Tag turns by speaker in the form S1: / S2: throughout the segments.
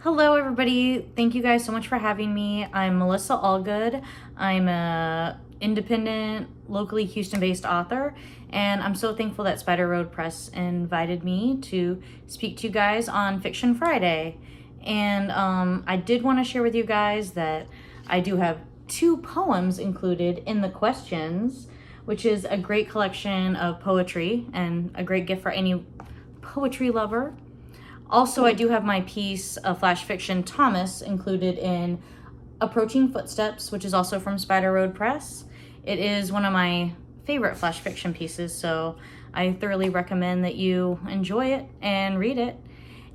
S1: Hello, everybody. Thank you guys so much for having me. I'm Melissa Allgood. I'm a independent, locally Houston-based author, and I'm so thankful that Spider Road Press invited me to speak to you guys on Fiction Friday. And I did want to share with you guys that I do have 2 poems included in the questions, which is a great collection of poetry and a great gift for any poetry lover. Also, I do have my piece of flash fiction, Thomas, included in Approaching Footsteps, which is also from Spider Road Press. It is one of my favorite flash fiction pieces, so I thoroughly recommend that you enjoy it and read it.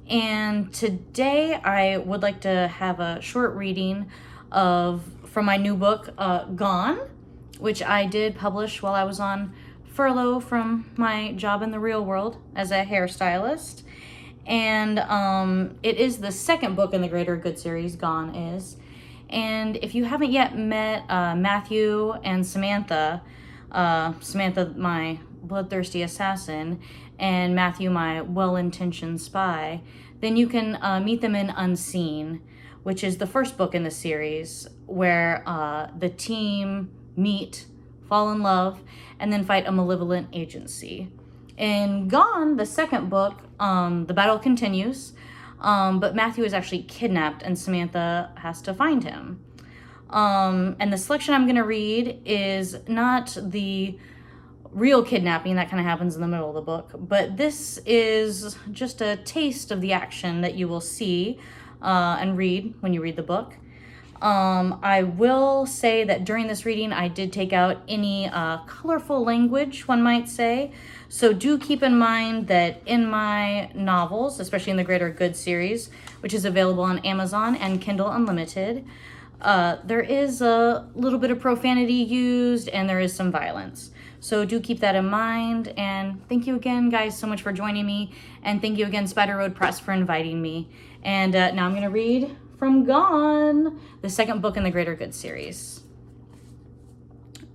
S1: And today I would like to have a short reading from my new book, Gone, which I did publish while I was on furlough from my job in the real world as a hairstylist. And it is the second book in the Greater Good series, Gone is. And if you haven't yet met Matthew and Samantha, Samantha, my bloodthirsty assassin, and Matthew, my well-intentioned spy, then you can meet them in Unseen, which is the first book in the series, where the team meet, fall in love, and then fight a malevolent agency. In Gone, the second book, the battle continues, but Matthew is actually kidnapped and Samantha has to find him. And the selection I'm going to read is not the real kidnapping that kind of happens in the middle of the book, but this is just a taste of the action that you will see and read when you read the book. I will say that during this reading, I did take out any colorful language, one might say. So do keep in mind that in my novels, especially in the Greater Good series, which is available on Amazon and Kindle Unlimited, there is a little bit of profanity used and there is some violence. So do keep that in mind. And thank you again, guys, so much for joining me. And thank you again, Spider Road Press, for inviting me. And now I'm going to read from Gone, the second book in the Greater Good series.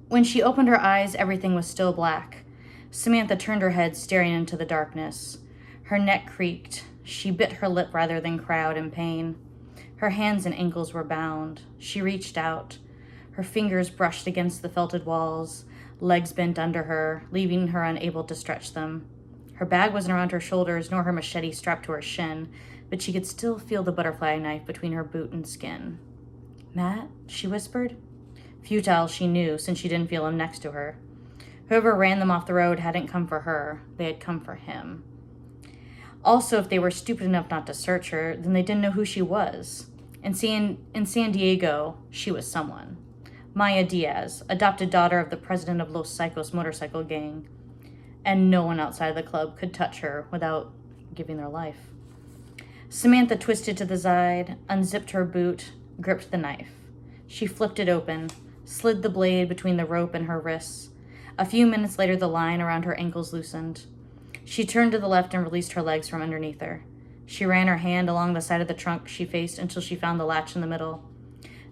S1: When she opened her eyes, everything was still black. Samantha turned her head, staring into the darkness. Her neck creaked. She bit her lip rather than cry out in pain. Her hands and ankles were bound. She reached out. Her fingers brushed against the felted walls, legs bent under her, leaving her unable to stretch them. Her bag wasn't around her shoulders, nor her machete strapped to her shin, but she could still feel the butterfly knife between her boot and skin. "Matt?" she whispered. Futile, she knew, since she didn't feel him next to her. Whoever ran them off the road hadn't come for her. They had come for him. Also, if they were stupid enough not to search her, then they didn't know who she was. In San Diego, she was someone. Maya Diaz, adopted daughter of the president of Los Psychos motorcycle gang. And no one outside the club could touch her without giving their life. Samantha twisted to the side, unzipped her boot, gripped the knife. She flipped it open, slid the blade between the rope and her wrists. A few minutes later, the line around her ankles loosened. She turned to the left and released her legs from underneath her. She ran her hand along the side of the trunk she faced until she found the latch in the middle.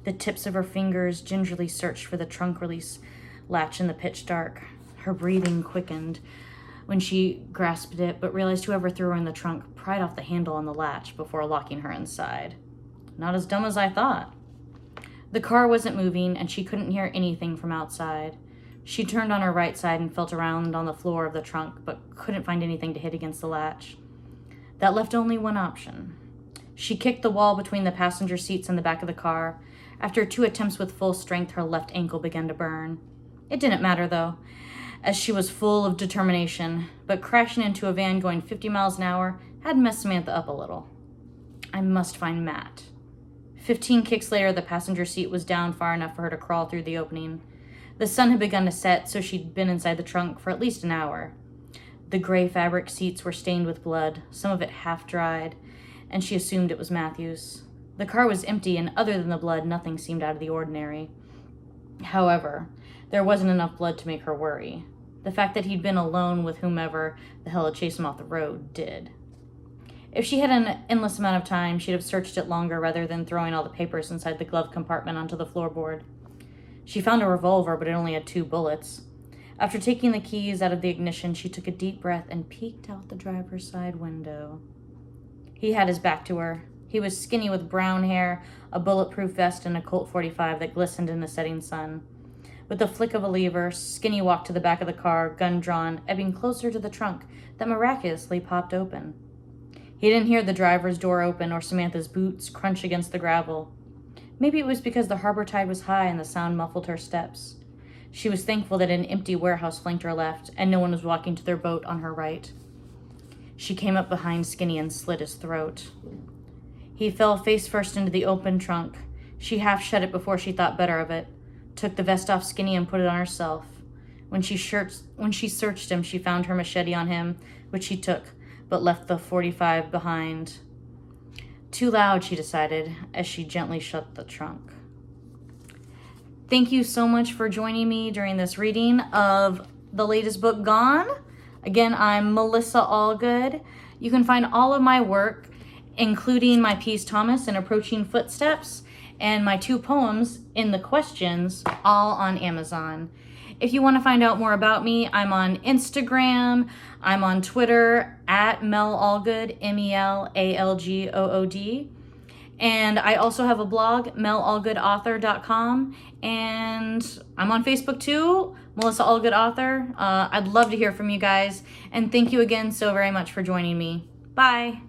S1: The tips of her fingers gingerly searched for the trunk release latch in the pitch dark. Her breathing quickened when she grasped it, but realized whoever threw her in the trunk pried off the handle on the latch before locking her inside. Not as dumb as I thought. The car wasn't moving, and she couldn't hear anything from outside. She turned on her right side and felt around on the floor of the trunk, but couldn't find anything to hit against the latch. That left only one option. She kicked the wall between the passenger seats and the back of the car. After 2 attempts with full strength, her left ankle began to burn. It didn't matter, though, as she was full of determination, but crashing into a van going 50 miles an hour had messed Samantha up a little. I must find Matt. 15 kicks later, the passenger seat was down far enough for her to crawl through the opening. The sun had begun to set, so she'd been inside the trunk for at least an hour. The gray fabric seats were stained with blood, some of it half-dried, and she assumed it was Matthew's. The car was empty, and other than the blood, nothing seemed out of the ordinary. However, there wasn't enough blood to make her worry. The fact that he'd been alone with whomever the hell had chased him off the road did. If she had an endless amount of time, she'd have searched it longer rather than throwing all the papers inside the glove compartment onto the floorboard. She found a revolver, but it only had 2 bullets. After taking the keys out of the ignition, she took a deep breath and peeked out the driver's side window. He had his back to her. He was skinny with brown hair, a bulletproof vest, and a Colt 45 that glistened in the setting sun. With the flick of a lever, Skinny walked to the back of the car, gun drawn, ebbing closer to the trunk that miraculously popped open. He didn't hear the driver's door open or Samantha's boots crunch against the gravel. Maybe it was because the harbor tide was high and the sound muffled her steps. She was thankful that an empty warehouse flanked her left and no one was walking to their boat on her right. She came up behind Skinny and slit his throat. He fell face first into the open trunk. She half shut it before she thought better of it, took the vest off Skinny and put it on herself. When she searched him, she found her machete on him, which she took, but left the 45 behind. Too loud, she decided, as she gently shut the trunk. Thank you so much for joining me during this reading of the latest book, Gone. Again, I'm Melissa Allgood. You can find all of my work, including my piece Thomas and Approaching Footsteps, and my 2 poems, In the Questions, all on Amazon. If you want to find out more about me, I'm on Instagram, I'm on Twitter, at MelissaAlgood, MELALGOOD. And I also have a blog, MelissaAlgoodAuthor.com, and I'm on Facebook too, Melissa Allgood Author. I'd love to hear from you guys, and thank you again so very much for joining me. Bye.